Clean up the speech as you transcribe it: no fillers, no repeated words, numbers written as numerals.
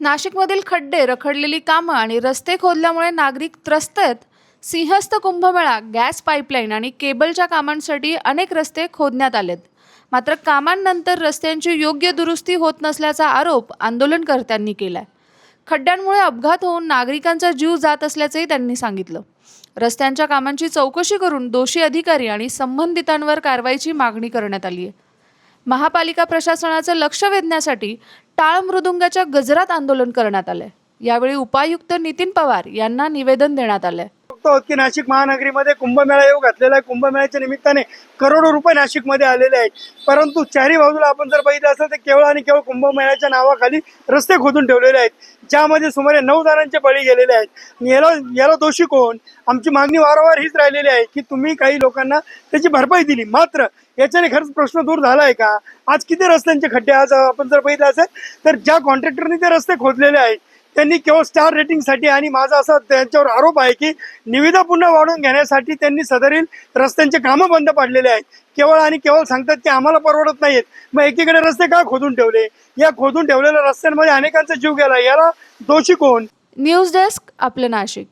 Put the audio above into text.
नाशिकमधील खड्डे, रखडलेली कामं आणि रस्ते खोदल्यामुळे नागरिक त्रस्त आहेत. सिंहस्थ कुंभमेळा, गॅस पाईपलाईन आणि केबलच्या कामांसाठी अनेक रस्ते खोदण्यात आलेत. मात्र कामांनंतर रस्त्यांची योग्य दुरुस्ती होत नसल्याचा आरोप आंदोलनकर्त्यांनी केलाय. खड्ड्यांमुळे अपघात होऊन नागरिकांचा जीव जात असल्याचंही त्यांनी सांगितलं. रस्त्यांच्या कामांची चौकशी करून दोषी अधिकारी आणि संबंधितांवर कारवाईची मागणी करण्यात आली आहे. महापालिका प्रशासनाचं लक्ष वेधण्यासाठी टाळ मृदुंगाच्या गजरात आंदोलन करण्यात आलंय. यावेळी उपायुक्त नितीन पवार यांना निवेदन देण्यात आलंय. की नाशिक महानगरीमध्ये कुंभमेळा येऊ घातलेला आहे. कुंभमेळ्याच्या निमित्ताने करोडो रुपये नाशिकमध्ये आलेले आहेत. परंतु चारी बाजूला आपण जर बघितलं असेल तर केवळ आणि केवळ कुंभमेळ्याच्या नावाखाली रस्ते खोदून ठेवलेले आहेत, ज्यामध्ये सुमारे 9 जणांचे बळी गेलेले आहेत. याला दोषी कोण? आमची मागणी वारंवार हीच राहिलेली आहे की तुम्ही काही लोकांना त्याची भरपाई दिली, मात्र याच्याने खरंच प्रश्न दूर झाला आहे का? आज किती रस्त्यांचे खड्डे आज आपण जर बघितलं असेल तर ज्या कॉन्ट्रॅक्टरने ते रस्ते खोदलेले आहेत त्यांनी केवळ स्टार रेटिंगसाठी, आणि माझा असा त्यांच्यावर आरोप आहे की निविदा पुन्हा वाढवून घेण्यासाठी त्यांनी सदरील रस्त्यांचे कामं बंद पाडलेले आहेत. केवळ आणि केवळ सांगतात की आम्हाला परवडत नाहीत. मग एकीकडे रस्ते का खोदून ठेवले? या खोदून ठेवलेल्या रस्त्यांमध्ये अनेकांचा जीव गेला. याला दोषी कोण? न्यूज डेस्क, आपलं नाशिक.